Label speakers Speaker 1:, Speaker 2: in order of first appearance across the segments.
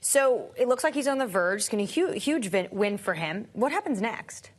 Speaker 1: So it looks like he's on the verge. It's going to be a huge win for him. What happens next?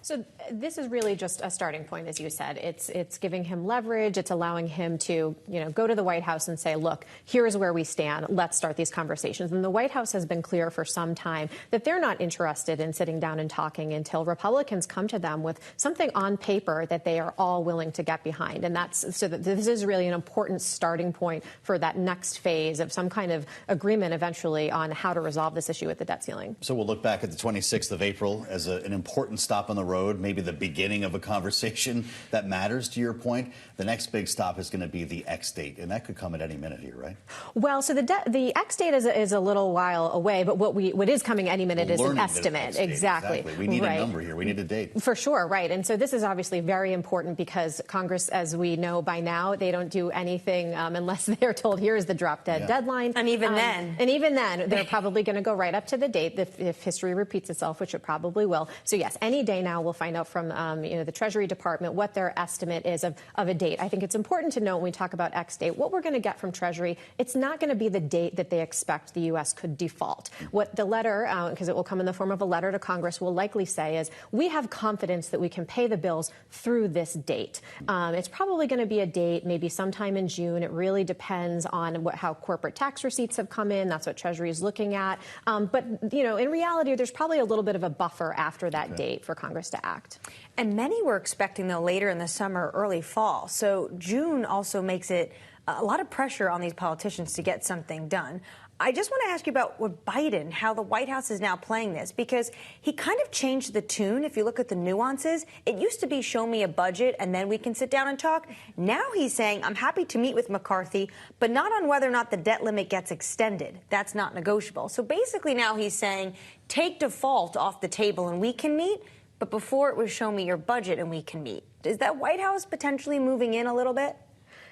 Speaker 2: So this is really just a starting point, as you said. It's giving him leverage. It's allowing him to, go to the White House and say, look, here's where we stand. Let's start these conversations. And the White House has been clear for some time that they're not interested in sitting down and talking until Republicans come to them with something on paper that they are all willing to get behind. And this is really an important starting point for that next phase of some kind of agreement eventually on how to resolve this issue with the debt ceiling.
Speaker 3: So we'll look back at the 26th of April as an important stop on the road, maybe the beginning of a conversation that matters, to your point. The next big stop is going to be the X date, and that could come at any minute here, right?
Speaker 2: Well, so the X date is a little while away, but what is coming any minute is an estimate. Exactly.
Speaker 3: We need a number here. We need a date.
Speaker 2: For sure, right. And so this is obviously very important because Congress, as we know by now, they don't do anything unless they're told, here is the drop-dead deadline.
Speaker 1: And even then,
Speaker 2: they're probably going to go right up to the date if history repeats itself, which it probably will. So, yes, any day now we'll find out from the Treasury Department what their estimate is of a date. I think it's important to note when we talk about X date, what we're going to get from Treasury, it's not going to be the date that they expect the U.S. could default. What the letter, because it will come in the form of a letter to Congress, will likely say is we have confidence that we can pay the bills through this date. It's probably going to be a date maybe sometime in June. It really depends on how corporate tax receipts have come in. That's what Treasury is looking at. But, in reality, there's probably a little bit of a buffer after that date for Congress to act.
Speaker 1: And many were expecting, though, later in the summer, early fall. So June also makes it a lot of pressure on these politicians to get something done. I just want to ask you about what Biden, how the White House is now playing this, because he kind of changed the tune. If you look at the nuances, it used to be show me a budget and then we can sit down and talk. Now he's saying, I'm happy to meet with McCarthy, but not on whether or not the debt limit gets extended. That's not negotiable. So basically now he's saying, take default off the table and we can meet. But before it was show me your budget and we can meet. Is that White House potentially moving in a little bit?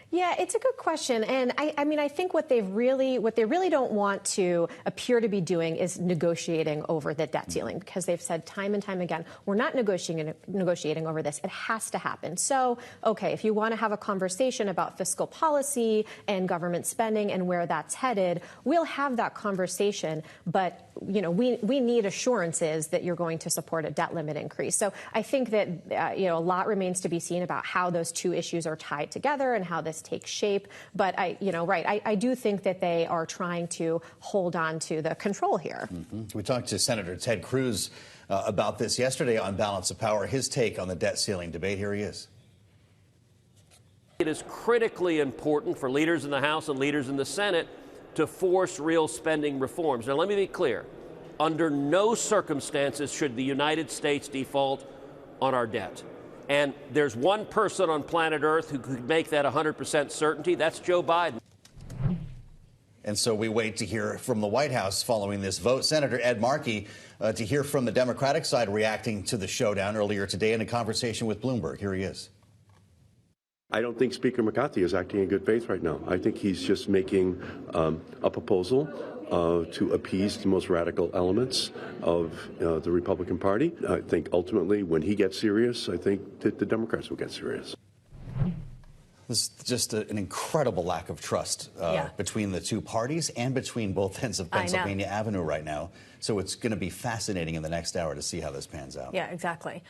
Speaker 2: Yeah, it's a good question. And I think what they really don't want to appear to be doing is negotiating over the debt ceiling, because they've said time and time again, we're not negotiating over this. It has to happen. So, okay, if you want to have a conversation about fiscal policy and government spending and where that's headed, we'll have that conversation. But, we need assurances that you're going to support a debt limit increase. So I think that, a lot remains to be seen about how those two issues are tied together and how this takes shape. But I do think that they are trying to hold on to the control here.
Speaker 3: We talked to Senator Ted Cruz about this yesterday on Balance of Power. His take on the debt ceiling debate. Here he is.
Speaker 4: It is critically important for leaders in the House and leaders in the Senate to force real spending reforms. Now, let me be clear. Under no circumstances should the United States default on our debt. And there's one person on planet Earth who could make that 100% certainty. That's Joe Biden.
Speaker 3: And so we wait to hear from the White House following this vote. Senator Ed Markey, to hear from the Democratic side reacting to the showdown earlier today in a conversation with Bloomberg. Here he is.
Speaker 5: I don't think Speaker McCarthy is acting in good faith right now. I think he's just making a proposal to appease the most radical elements of the Republican Party. I think ultimately when he gets serious, I think that the Democrats will get serious.
Speaker 3: This is just an incredible lack of trust between the two parties and between both ends of Pennsylvania Avenue right now. So it's going to be fascinating in the next hour to see how this pans out.
Speaker 1: Yeah, exactly.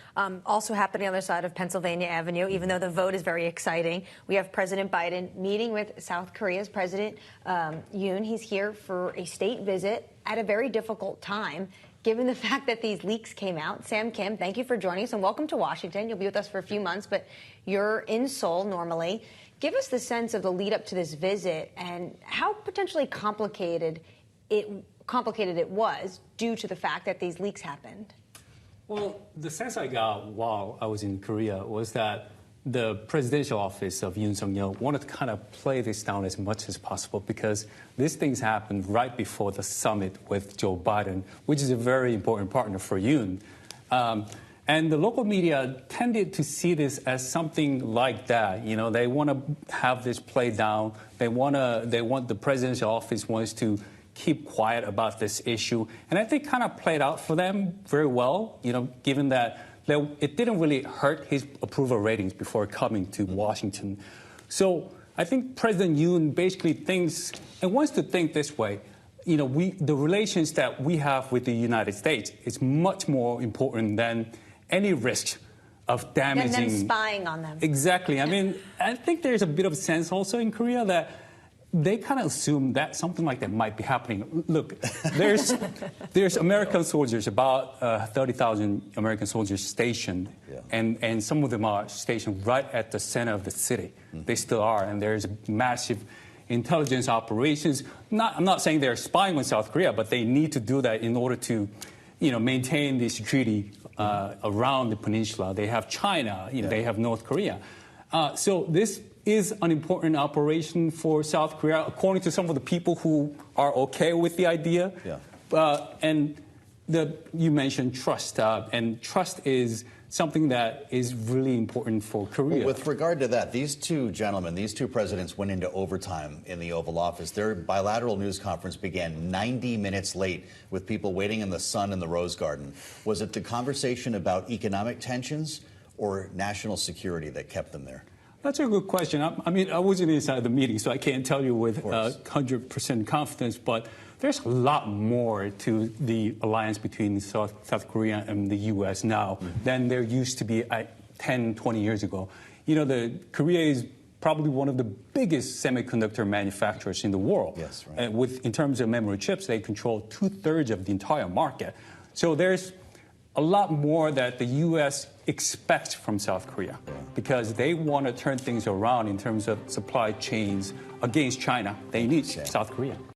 Speaker 1: Also happening on the other side of Pennsylvania Avenue, even though the vote is very exciting, we have President Biden meeting with South Korea's President Yoon. He's here for a state visit at a very difficult time, given the fact that these leaks came out. Sam Kim, thank you for joining us and welcome to Washington. You'll be with us for a few months, but you're in Seoul normally. Give us the sense of the lead up to this visit and how potentially complicated it was due to the fact that these leaks happened.
Speaker 6: Well, the sense I got while I was in Korea was that the presidential office of Yoon Yeol wanted to kind of play this down as much as possible because these things happened right before the summit with Joe Biden, which is a very important partner for Yoon. And the local media tended to see this as something like that. They want to have this played down. They want the presidential office wants to keep quiet about this issue. And I think kind of played out for them very well, given that it didn't really hurt his approval ratings before coming to Washington. So I think President Yoon basically thinks and wants to think this way. the relations that we have with the United States is much more important than any risk of damaging.
Speaker 1: And them spying on them.
Speaker 6: Exactly. I mean, I think there's a bit of a sense also in Korea that they kind of assume that something like that might be happening. Look, there's American soldiers, about 30,000 American soldiers stationed, and some of them are stationed right at the center of the city. They still are, and there's massive intelligence operations. I'm not saying they're spying on South Korea, but they need to do that in order to, maintain the security around the peninsula. They have China, they have North Korea. So this is an important operation for South Korea, according to some of the people who are okay with the idea. And you mentioned trust, and trust is something that is really important for Korea.
Speaker 3: Well, with regard to that, these two gentlemen, these two presidents went into overtime in the Oval Office. Their bilateral news conference began 90 minutes late with people waiting in the sun in the Rose Garden. Was it the conversation about economic tensions or national security that kept them there?
Speaker 6: That's a good question. I mean, I wasn't inside the meeting, so I can't tell you with 100% confidence, but there's a lot more to the alliance between South Korea and the U.S. now than there used to be 10, 20 years ago. Korea is probably one of the biggest semiconductor manufacturers in the world.
Speaker 3: Yes, right.
Speaker 6: In terms of memory chips, they control 2/3 of the entire market. So there's a lot more that the U.S. expects from South Korea because they want to turn things around in terms of supply chains against China. They need South Korea.